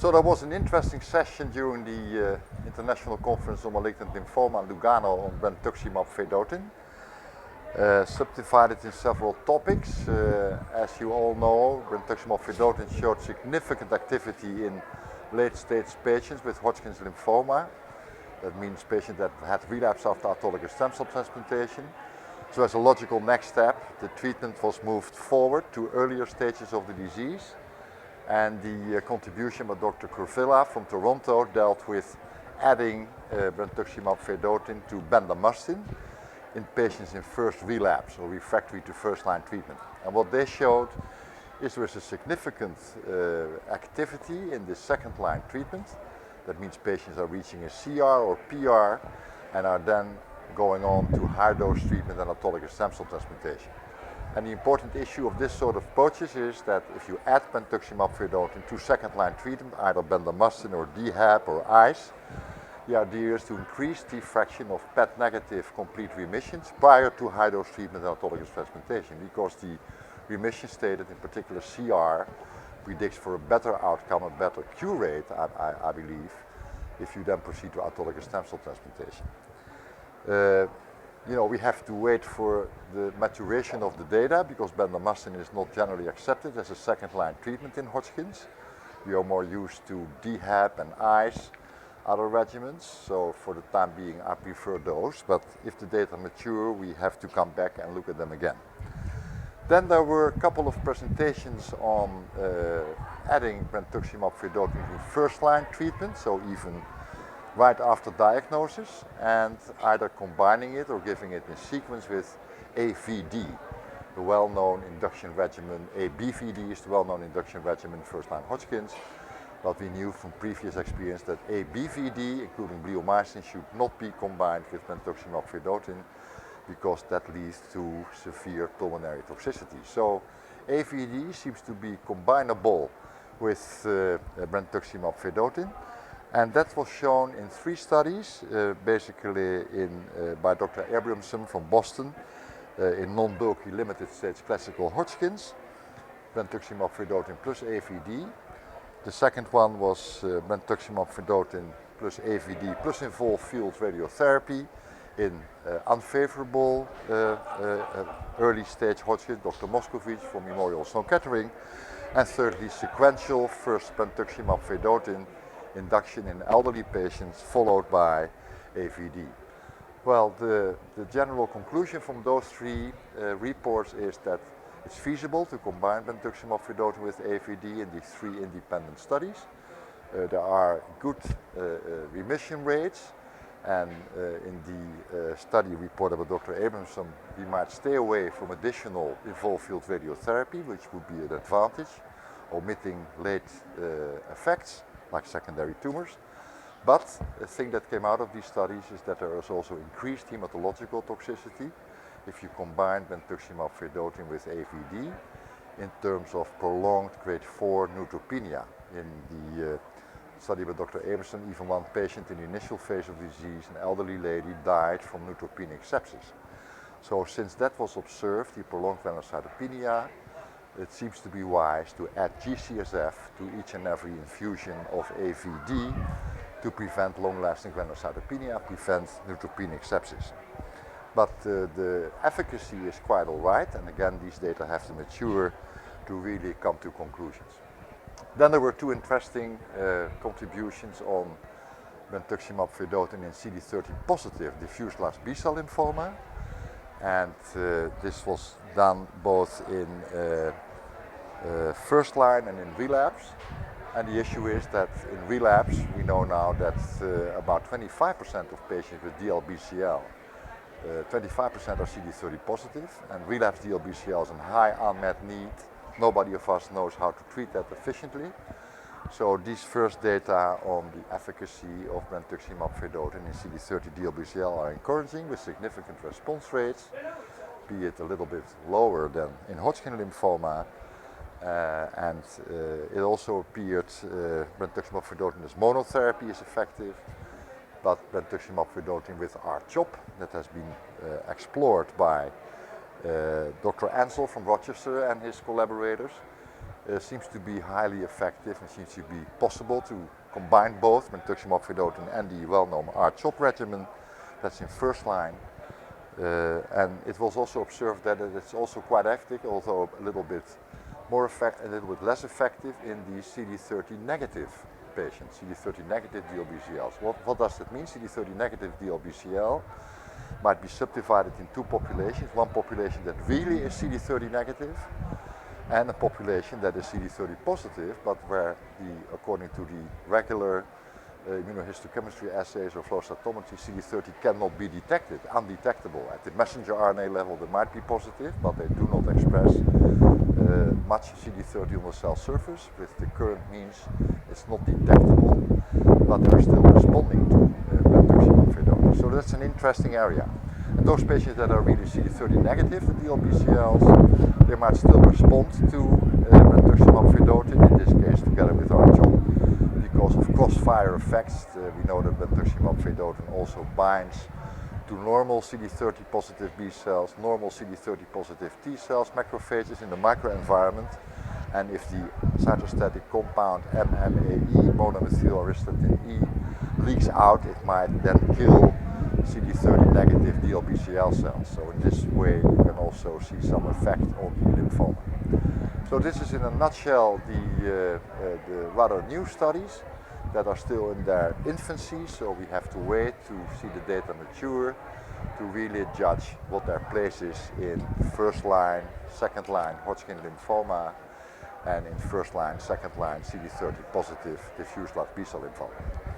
So there was an interesting session during the International Conference on Malignant Lymphoma in Lugano on brentuximab vedotin, subdivided in several topics. As you all know, brentuximab vedotin showed significant activity in late-stage patients with Hodgkin's lymphoma. That means patients that had relapse after autologous stem cell transplantation. So as a logical next step, the treatment was moved forward to earlier stages of the disease. And the contribution by Dr. Kurvilla from Toronto dealt with adding brentuximab vedotin to bendamustine in patients in first relapse or refractory to first-line treatment. And what they showed is there is a significant activity in the second-line treatment. That means patients are reaching a CR or PR and are then going on to high-dose treatment and autologous stem cell transplantation. And the important issue of this sort of approaches is that if you add brentuximab vedotin to second-line treatment, either bendamustine or DHAP or ICE, the idea is to increase the fraction of PET-negative complete remissions prior to high-dose treatment and autologous transplantation, because the remission stated, in particular CR, predicts for a better outcome, a better cure rate, I believe, if you then proceed to autologous stem cell transplantation. We have to wait for the maturation of the data because bendamustine is not generally accepted as a second-line treatment in Hodgkin's. We are more used to DHAP and ICE, other regimens, so for the time being I prefer those, but if the data mature we have to come back and look at them again. Then there were a couple of presentations on adding brentuximab vedotin to first-line treatment, so even right after diagnosis, and either combining it or giving it in sequence with AVD, the well-known induction regimen. ABVD is the well-known induction regimen in first-line Hodgkin's, but we knew from previous experience that ABVD, including bleomycin, should not be combined with brentuximab vedotin because that leads to severe pulmonary toxicity. So AVD seems to be combinable with brentuximab vedotin. And that was shown in 3 studies, basically by Dr. Abramson from Boston, in non-bulky limited stage classical Hodgkin's, brentuximab vedotin plus AVD. The second one was brentuximab vedotin plus AVD plus involved field radiotherapy in unfavorable early stage Hodgkin, Dr. Moskovich from Memorial Sloan Kettering. And thirdly, sequential first brentuximab vedotin induction in elderly patients followed by AVD. Well, the general conclusion from those 3 reports is that it's feasible to combine brentuximab vedotin with AVD in these 3 independent studies. There are good remission rates, and in the study reported by Dr. Abramson, we might stay away from additional involved field radiotherapy, which would be an advantage, omitting late effects like secondary tumors. But the thing that came out of these studies is that there is also increased hematological toxicity if you combine brentuximab vedotin with AVD in terms of prolonged grade 4 neutropenia. In the study by Dr. Abramson, even one patient in the initial phase of the disease, an elderly lady, died from neutropenic sepsis. So since that was observed, the prolonged venocytopenia, it seems to be wise to add GCSF to each and every infusion of AVD to prevent long-lasting venocytopenia, prevent neutropenic sepsis. But the efficacy is quite all right, and again these data have to mature to really come to conclusions. Then there were 2 interesting contributions on brentuximab vedotin in CD30 positive diffuse large B-cell lymphoma. And this was done both in first line and in relapse. And the issue is that in relapse, we know now that about 25% of patients with DLBCL, 25% are CD30 positive, and relapse DLBCL is a high unmet need. Nobody of us knows how to treat that efficiently. So these first data on the efficacy of brentuximab vedotin in CD30 DLBCL are encouraging with significant response rates, be it a little bit lower than in Hodgkin lymphoma. And it also appeared brentuximab vedotin as monotherapy is effective, but brentuximab vedotin with R-CHOP that has been explored by Dr. Ansel from Rochester and his collaborators seems to be highly effective and seems to be possible to combine both brentuximab vedotin and the well-known R-CHOP regimen. That's in first line. And it was also observed that it's also quite effective, although a little bit more effective, a little bit less effective in the CD30 negative patients, CD30 negative DLBCLs. What does that mean? CD30 negative DLBCL might be subdivided in two populations. One population that really is CD30 negative and a population that is CD30 positive, but where according to the regular immunohistochemistry assays or flow cytometry, CD30 cannot be detected, undetectable. At the messenger RNA level they might be positive, but they do not express much CD30 on the cell surface. With the current means it's not detectable, but they're still responding to brentuximab vedotin. So that's an interesting area. And those patients that are really CD30 negative, the DLBCLs, they might still respond to brentuximab vedotin, in this case together with R-CHOP, because of crossfire effects. We know that brentuximab vedotin also binds to normal CD30 positive B cells, normal CD30 positive T cells, macrophages in the microenvironment. And if the cytostatic compound MMAE, monomethylauristatin E, leaks out, it might then kill CD30 negative DLBCL cells. So in this way you can also see some effect on the lymphoma. So this is in a nutshell the rather new studies that are still in their infancy, so we have to wait to see the data mature to really judge what their place is in first line, second line Hodgkin lymphoma and in first line, second line CD30 positive diffuse large B-cell lymphoma.